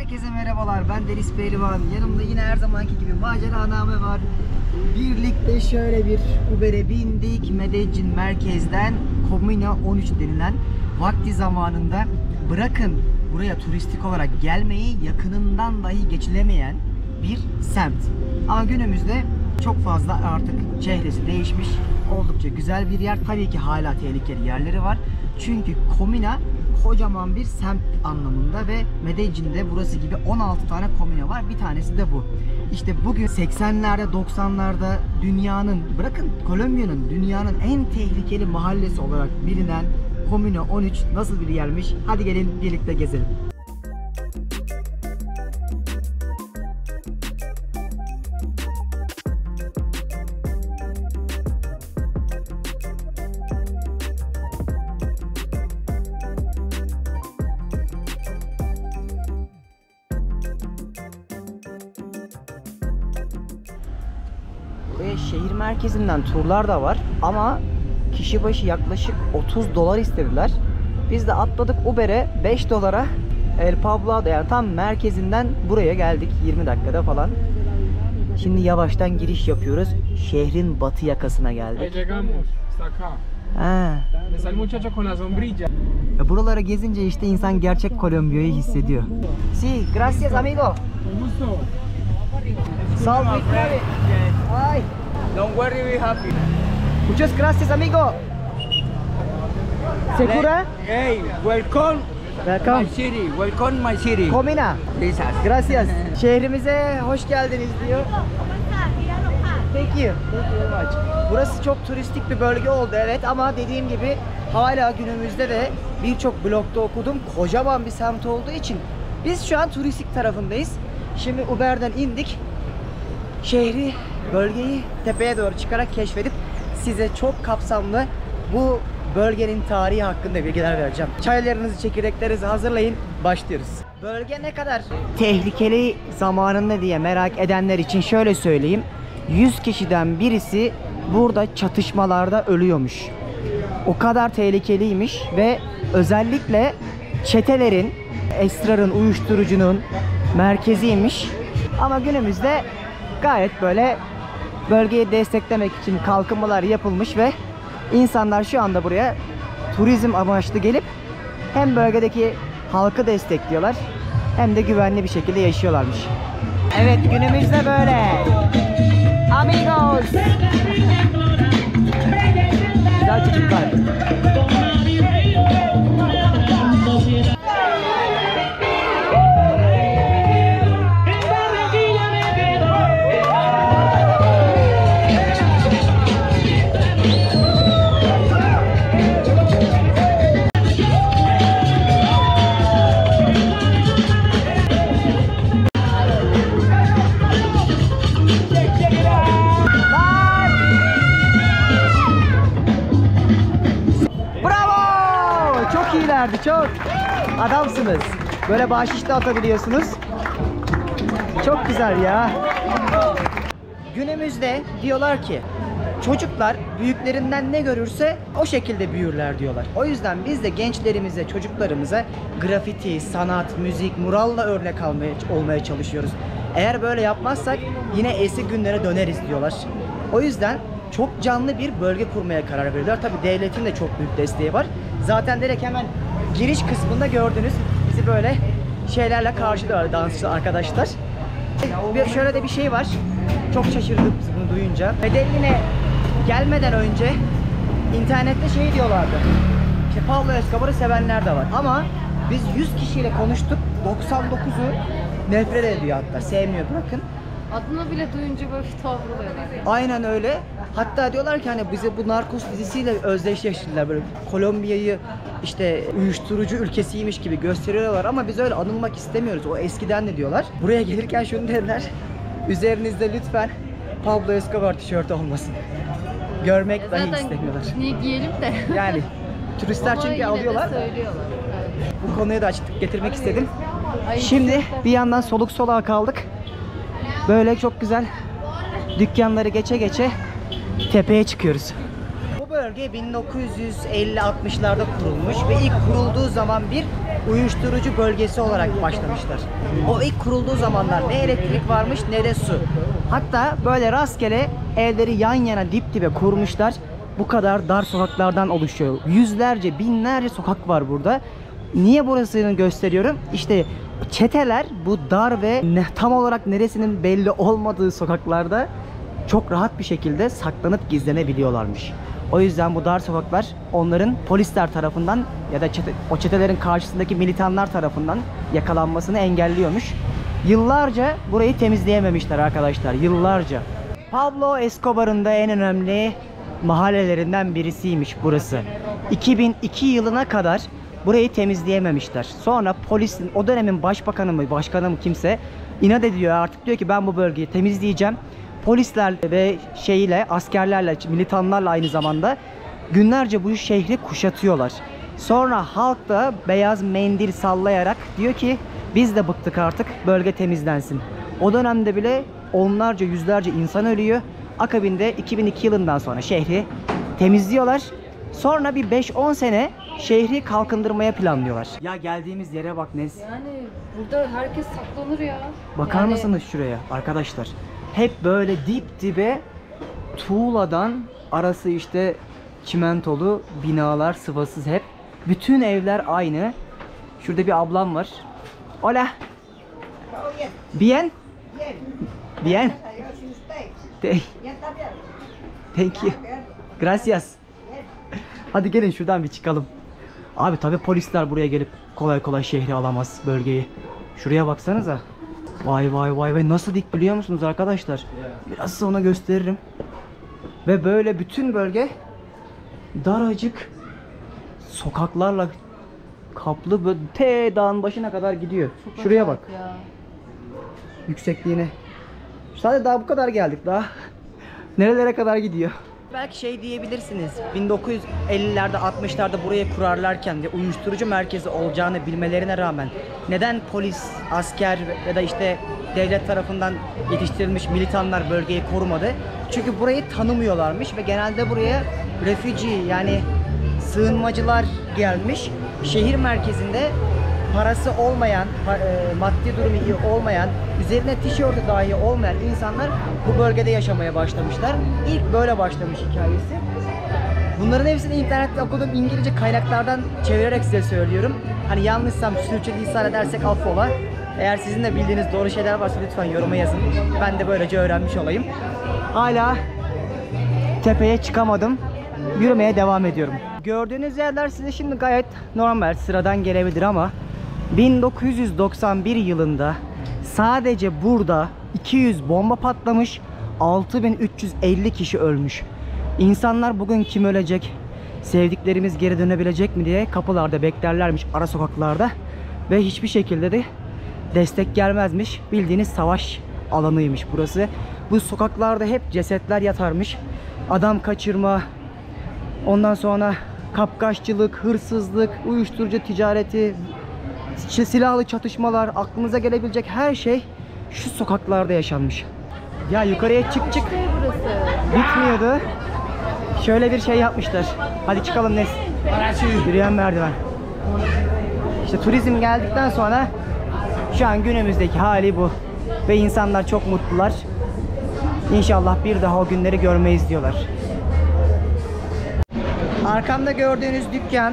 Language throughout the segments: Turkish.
Herkese merhabalar, ben Deniz Pehlivan. Yanımda yine her zamanki gibi maceraname var. Birlikte şöyle bir Uber'e bindik. Medellin merkezden Comuna 13 denilen, vakti zamanında bırakın buraya turistik olarak gelmeyi, yakınından dahi geçilemeyen bir semt. Ama günümüzde çok fazla artık çehresi değişmiş. Oldukça güzel bir yer. Tabii ki hala tehlikeli yerleri var. Çünkü Comuna kocaman bir semt anlamında ve Medellin'de burası gibi 16 tane komune var. Bir tanesi de bu. İşte bugün 80'lerde 90'larda dünyanın, bırakın Kolombiya'nın, dünyanın en tehlikeli mahallesi olarak bilinen Comuna 13 nasıl bir yermiş? Hadi gelin birlikte gezelim. Ve şehir merkezinden turlar da var ama kişi başı yaklaşık 30 dolar istediler. Biz de atladık Uber'e, 5 dolara El Poblado'da, yani tam merkezinden buraya geldik 20 dakikada falan. Şimdi yavaştan giriş yapıyoruz. Şehrin batı yakasına geldik. Buralara gezince işte insan gerçek Kolombiya'yı hissediyor. Sí, gracias amigo. Sal Victory. Ay. Don't worry, be happy. Muchas gracias amigo. Secura? Hey, welcome. Welcome. My city. Welcome my city. Comuna. Gracias. Şehrimize hoş geldiniz diyor. Thank you. Thank you very much. Burası çok turistik bir bölge oldu evet, ama dediğim gibi hala günümüzde de birçok blogda okudum. Kocaman bir semt olduğu için biz şu an turistik tarafındayız. Şimdi Uber'den indik. Şehri, bölgeyi tepeye doğru çıkarak keşfedip size çok kapsamlı bu bölgenin tarihi hakkında bilgiler vereceğim. Çaylarınızı, çekirdeklerinizi hazırlayın. Başlıyoruz. Bölge ne kadar tehlikeli zamanında diye merak edenler için şöyle söyleyeyim. 100 kişiden birisi burada çatışmalarda ölüyormuş. O kadar tehlikeliymiş ve özellikle çetelerin, esrarın, uyuşturucunun merkeziymiş. Ama günümüzde gayet böyle bölgeyi desteklemek için kalkınmalar yapılmış ve insanlar şu anda buraya turizm amaçlı gelip hem bölgedeki halkı destekliyorlar hem de güvenli bir şekilde yaşıyorlarmış. Evet, günümüzde böyle. Amigos. Güzel çocuklar. Çok adamsınız. Böyle bahşiş de atabiliyorsunuz. Çok güzel ya. Günümüzde diyorlar ki çocuklar büyüklerinden ne görürse o şekilde büyürler diyorlar. O yüzden biz de gençlerimize, çocuklarımıza grafiti, sanat, müzik, muralla örnek olmaya çalışıyoruz. Eğer böyle yapmazsak yine eski günlere döneriz diyorlar. O yüzden çok canlı bir bölge kurmaya karar veriyorlar. Tabii devletin de çok büyük desteği var. Zaten direkt hemen giriş kısmında gördünüz, bizi böyle şeylerle karşılıyorlar dansçı arkadaşlar. Şöyle de bir şey var. Çok şaşırdım bunu duyunca. Medellin'e gelmeden önce internette şey diyorlardı. İşte Pablo Escobar'ı sevenler de var. Ama biz 100 kişiyle konuştuk. 99'u nefret ediyor, hatta sevmiyor, bırakın. Adını bile duyunca böyle bir tuhaf oluyor. Aynen öyle. Hatta diyorlar ki hani bize bu Narcos dizisiyle özdeşleştirdiler, böyle Kolombiya'yı işte uyuşturucu ülkesiymiş gibi gösteriyorlar ama biz öyle anılmak istemiyoruz. O eskiden de diyorlar. Buraya gelirken şunu dediler. Üzerinizde lütfen Pablo Escobar tişörtü olmasın. Görmek dahi istemiyorlar. Niye giyelim de? Yani turistler çünkü alıyorlar. Söylüyorlar. Evet. Bu konuyu da açıklık getirmek istedim. Şimdi bir yandan soluk soluğa kaldık. Böyle çok güzel dükkanları geçe geçe tepeye çıkıyoruz. Bu bölge 1950-60'larda kurulmuş ve ilk kurulduğu zaman bir uyuşturucu bölgesi olarak başlamışlar. O ilk kurulduğu zamanlar ne elektrik varmış ne de su. Hatta böyle rastgele evleri yan yana dip dibe kurmuşlar. Bu kadar dar sokaklardan oluşuyor. Yüzlerce, binlerce sokak var burada. Niye burasını gösteriyorum? İşte çeteler bu dar ve tam olarak neresinin belli olmadığı sokaklarda çok rahat bir şekilde saklanıp gizlenebiliyorlarmış. O yüzden bu dar sokaklar onların polisler tarafından ya da o çetelerin karşısındaki militanlar tarafından yakalanmasını engelliyormuş. Yıllarca burayı temizleyememişler arkadaşlar. Yıllarca. Pablo Escobar'ın da en önemli mahallelerinden birisiymiş burası. 2002 yılına kadar burayı temizleyememişler. Sonra polisin, o dönemin başbakanı mı kimse inat ediyor, artık diyor ki ben bu bölgeyi temizleyeceğim. Polisler ve askerlerle, militanlarla aynı zamanda günlerce bu şehri kuşatıyorlar. Sonra halk da beyaz mendil sallayarak diyor ki biz de bıktık, artık bölge temizlensin. O dönemde bile onlarca, yüzlerce insan ölüyor. Akabinde 2002 yılından sonra şehri temizliyorlar. Sonra bir 5-10 sene şehri kalkındırmaya planlıyorlar. Ya geldiğimiz yere bak Nes. Yani burada herkes saklanır ya. Bakar Yani mısınız şuraya arkadaşlar? Hep böyle dip dibe tuğladan, arası işte çimentolu binalar, sıvasız hep. Bütün evler aynı. Şurada bir ablam var. Hola. Bien. Bien. Thank you. Gracias. Hadi gelin şuradan bir çıkalım. Abi tabi polisler buraya gelip kolay kolay şehri alamaz, bölgeyi. Şuraya baksanıza. Vay vay vay vay, nasıl dik biliyor musunuz arkadaşlar? Biraz size ona gösteririm. Ve böyle bütün bölge daracık sokaklarla kaplı, böyle dağın başına kadar gidiyor. çok Şuraya bak. acayip ya. Yüksekliğine. Sadece daha bu kadar geldik daha. Nerelere kadar gidiyor? Belki şey diyebilirsiniz. 1950'lerde 60'larda burayı kurarlarken ve uyuşturucu merkezi olacağını bilmelerine rağmen neden polis, asker ya da işte devlet tarafından yetiştirilmiş militanlar bölgeyi korumadı? Çünkü burayı tanımıyorlarmış ve genelde buraya refugee, yani sığınmacılar gelmiş. Şehir merkezinde parası olmayan, maddi durumu iyi olmayan, üzerine tişörtü dahi olmayan insanlar bu bölgede yaşamaya başlamışlar. İlk böyle başlamış hikayesi. Bunların hepsini internette okuduğum İngilizce kaynaklardan çevirerek size söylüyorum. Hani yanlışsam, sürçülisan edersek affola. Eğer sizin de bildiğiniz doğru şeyler varsa lütfen yoruma yazın. Ben de böylece öğrenmiş olayım. Hala tepeye çıkamadım. Yürümeye devam ediyorum. Gördüğünüz yerler size şimdi gayet normal, sıradan gelebilir ama 1991 yılında sadece burada 200 bomba patlamış, 6350 kişi ölmüş. İnsanlar bugün kim ölecek, sevdiklerimiz geri dönebilecek mi diye kapılarda beklerlermiş, ara sokaklarda, ve hiçbir şekilde de destek gelmezmiş. Bildiğiniz savaş alanıymış burası. Bu sokaklarda hep cesetler yatarmış. Adam kaçırma, ondan sonra kapkaççılık, hırsızlık, uyuşturucu ticareti, silahlı çatışmalar, aklınıza gelebilecek her şey şu sokaklarda yaşanmış. Ya yukarıya çık. İşte burası. Bitmiyordu. Şöyle bir şey yapmışlar. Hadi çıkalım Nes. Yürüyen merdiven. İşte turizm geldikten sonra şu an günümüzdeki hali bu. Ve insanlar çok mutlular. İnşallah bir daha o günleri görmeyiz diyorlar. Arkamda gördüğünüz dükkan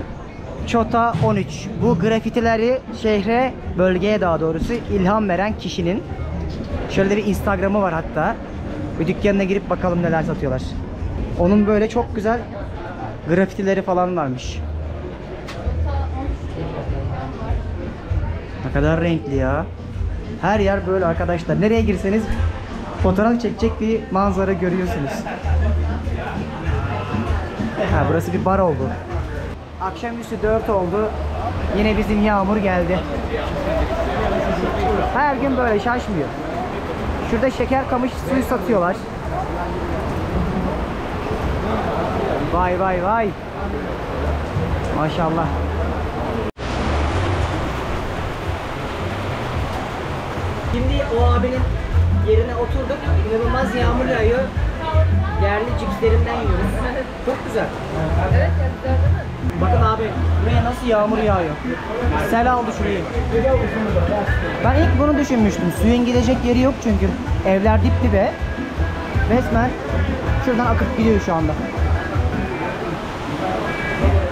Chota 13. Bu grafitileri şehre, bölgeye daha doğrusu ilham veren kişinin. Şöyle bir Instagram'ı var hatta. Bir dükkanına girip bakalım neler satıyorlar. Onun böyle çok güzel grafitileri falan varmış. Ne kadar renkli ya. Her yer böyle arkadaşlar. Nereye girseniz fotoğraf çekecek bir manzara görüyorsunuz. Ha, burası bir bar oldu. Akşamüstü 4 oldu. Yine bizim yağmur geldi. Her gün böyle şaşmıyor. Şurada şeker kamış suyu satıyorlar. Vay vay vay. Maşallah. Şimdi o abinin yerine oturduk. İnanılmaz yağmur yağıyor. yerli cipslerinden yiyoruz. Çok güzel. Evet ya, güzel değil mi? Bakın abi, buraya nasıl yağmur yağıyor. Sel aldı şurayı. Ben ilk bunu düşünmüştüm. Suyun gidecek yeri yok çünkü. Evler dip dibe. Resmen şuradan akıp gidiyor şu anda.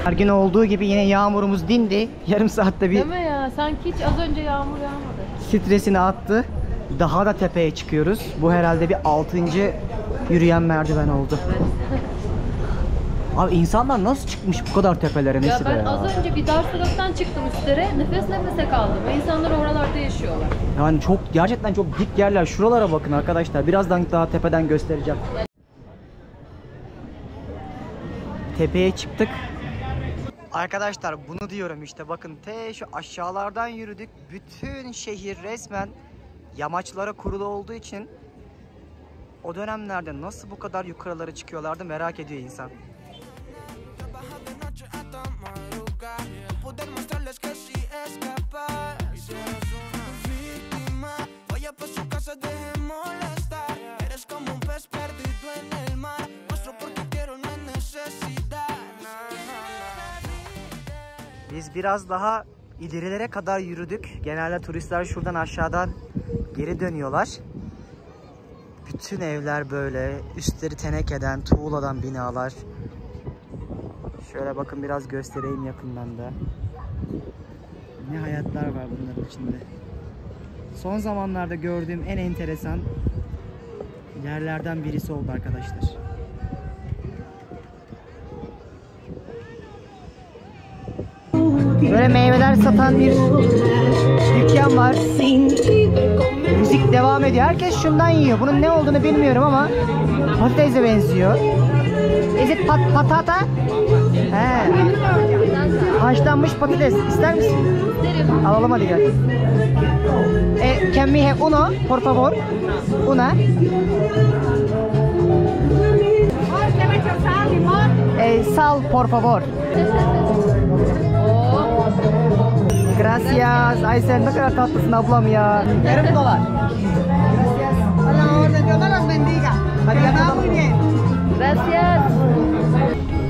Her gün olduğu gibi yine yağmurumuz dindi. Yarım saatte bir Değil mi ya? Sanki hiç az önce yağmur yağmadı. stresini attı. Daha da tepeye çıkıyoruz. Bu herhalde bir 6. yürüyen merdiven oldu. Abi insanlar nasıl çıkmış bu kadar tepelere Ya Nesibe ben ya? az önce bir dar sokaktan çıktım üstlere, nefes nefese kaldım ve insanlar oralarda yaşıyorlar. Yani çok, gerçekten çok dik yerler. Şuralara bakın arkadaşlar. Birazdan daha tepeden göstereceğim. Tepeye çıktık. Arkadaşlar bunu diyorum işte, bakın şu aşağılardan yürüdük. Bütün şehir resmen yamaçlara kurulu olduğu için o dönemlerde nasıl bu kadar yukarılara çıkıyorlardı merak ediyor insan. Biz biraz daha ilerilere kadar yürüdük. Genelde turistler şuradan aşağıdan geri dönüyorlar. Bütün evler böyle, üstleri tenekeden, tuğladan binalar. Şöyle bakın, biraz göstereyim yakından da. Ne hayatlar var bunların içinde. Son zamanlarda gördüğüm en enteresan yerlerden birisi oldu arkadaşlar. Böyle meyveler satan bir dükkan var. Müzik devam ediyor. Herkes şundan yiyor. Bunun ne olduğunu bilmiyorum ama patatese benziyor. Is it patata? He. Haşlanmış patates. İster misin? İsterim. Alalım hadi gel. Can we have uno, por favor? Una. Sal, por favor. Gracias. Ay sen ne kadar tatlısın ablam ya. Yarım dolar. Hadi yapalım. Gracias.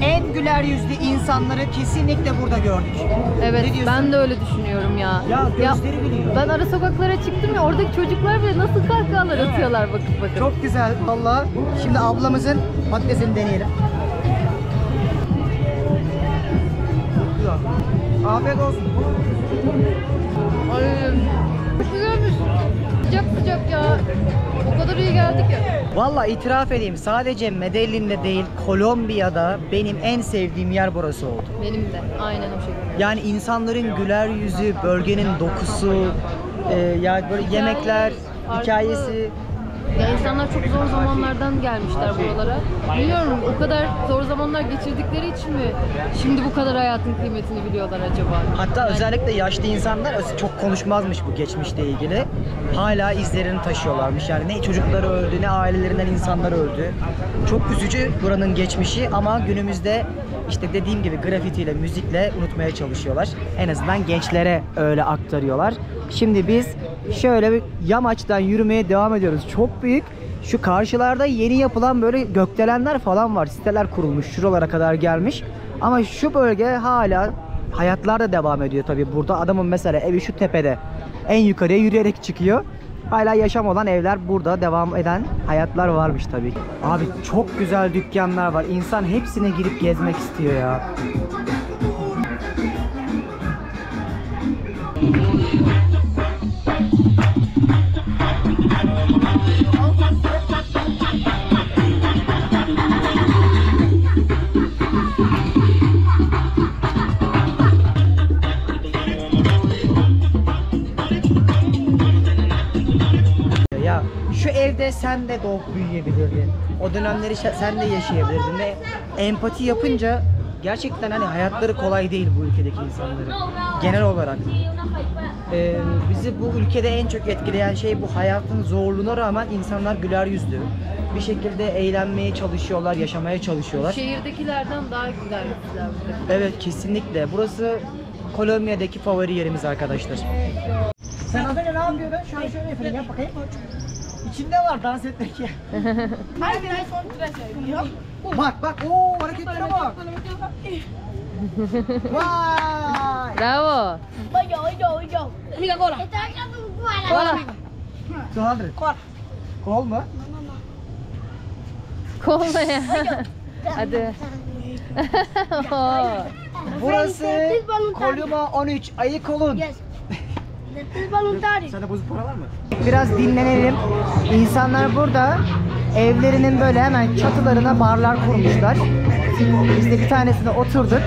En güler yüzlü insanları kesinlikle burada gördük. Evet, Ne diyorsun? ben de öyle düşünüyorum ya. Ya gözleri biliyor. Ben ara sokaklara çıktım ya, oradaki çocuklar bile nasıl kahkahalar atıyorlar bakıp bakıp. Çok güzel valla. Şimdi ablamızın patatesini deneyelim. Çok güzel. Afiyet olsun. Ay, çok güzelmiş. Sıcak sıcak ya. O kadar iyi geldik ya. Valla itiraf edeyim, sadece Medellin'de değil, Kolombiya'da benim en sevdiğim yer burası oldu. Benim de aynen o şekilde. Yani insanların güler yüzü, bölgenin dokusu, yani böyle yemekler, farklı. hikayesi. Ya insanlar çok zor zamanlardan gelmişler buralara. Biliyorum, o kadar zor zamanlar geçirdikleri için mi şimdi bu kadar hayatın kıymetini biliyorlar acaba? Hatta Yani özellikle yaşlı insanlar çok konuşmazmış bu geçmişle ilgili. Hala izlerini taşıyorlarmış. Yani ne çocukları öldü, ne ailelerinden insanlar öldü. Çok üzücü buranın geçmişi ama günümüzde işte dediğim gibi grafitiyle, müzikle unutmaya çalışıyorlar. En azından gençlere öyle aktarıyorlar. Şimdi biz şöyle bir yamaçtan yürümeye devam ediyoruz. Çok büyük. Şu karşılarda yeni yapılan böyle gökdelenler falan var. Siteler kurulmuş. Şuralara kadar gelmiş. Ama şu bölge hala hayatlar da devam ediyor tabii. Burada adamın mesela evi şu tepede. En yukarıya yürüyerek çıkıyor. Hala yaşam olan evler, burada devam eden hayatlar varmış tabii. Abi çok güzel dükkanlar var. İnsan hepsine girip gezmek istiyor ya. Ya şu evde sen de doğup büyüyebilirdin. O dönemleri sen de yaşayabilirdin ve empati yapınca gerçekten hani hayatları kolay değil bu ülkedeki insanların. Genel olarak. Bizi bu ülkede en çok etkileyen şey bu hayatın zorluğuna rağmen insanlar güler yüzlü. Bir şekilde eğlenmeye çalışıyorlar, yaşamaya çalışıyorlar. şehirdekilerden daha güzel bizler burada. Evet kesinlikle. Burası Kolombiya'daki favori yerimiz arkadaşlar. Sen az önce ne yapıyordun? Şöyle şöyle yapayım. Yap bakayım. İçinde var dans etmek ya. Bak bak, ooo hareketlere bak. Vay. Bravo. Kola. 200. Kol mu? Kola ya. Hadi. Oo. Burası Kolyuma 13. Ayık olun. Yes. This is voluntary. Sana bozuk para var mı? Biraz dinlenelim. İnsanlar burada evlerinin böyle hemen çatılarına barlar kurmuşlar. Biz de bir tanesine oturduk.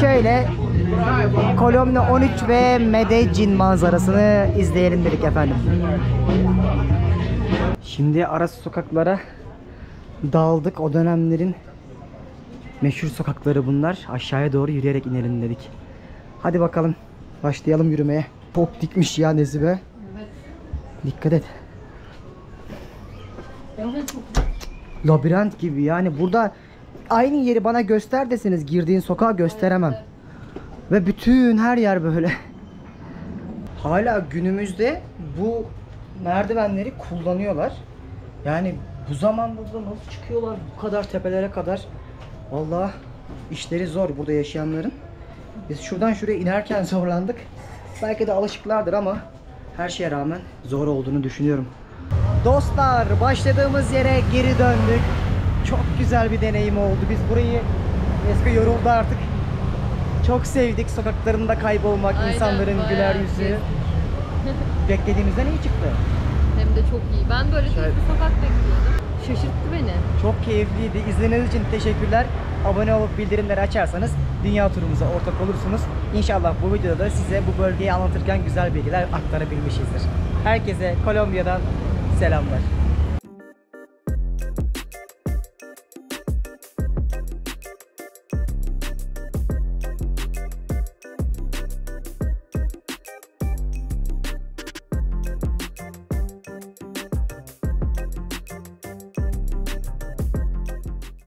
Şöyle Kolomna 13 ve Medellin manzarasını izleyelim dedik efendim. Şimdi ara sokaklara daldık. O dönemlerin meşhur sokakları bunlar. Aşağıya doğru yürüyerek inelim dedik. Hadi bakalım. Başlayalım yürümeye. Çok dikmiş ya Nezibe. Dikkat et. Labirent gibi yani, burada aynı yeri bana göster deseniz girdiğin sokağı gösteremem. Ve bütün her yer böyle. Hala günümüzde bu merdivenleri kullanıyorlar. Yani bu zamanda da nasıl çıkıyorlar bu kadar tepelere kadar? Vallahi işleri zor burada yaşayanların. Biz şuradan şuraya inerken zorlandık. Belki de alışıklardır ama her şeye rağmen zor olduğunu düşünüyorum. Dostlar, başladığımız yere geri döndük. Çok güzel bir deneyim oldu. Biz burayı, eski yoruldu artık. Çok sevdik sokaklarında kaybolmak, Aynen, insanların bayağı güler yüzü. gezdik. Beklediğimizden iyi çıktı. Hem de çok iyi. Ben böyle Şöyle- bir sokak bekliyordum. Şaşırttı beni. Çok keyifliydi. İzlediğiniz için teşekkürler. Abone olup bildirimleri açarsanız dünya turumuza ortak olursunuz. İnşallah bu videoda da size bu bölgeyi anlatırken güzel bilgiler aktarabilmişizdir. Herkese Kolombiya'dan selamlar.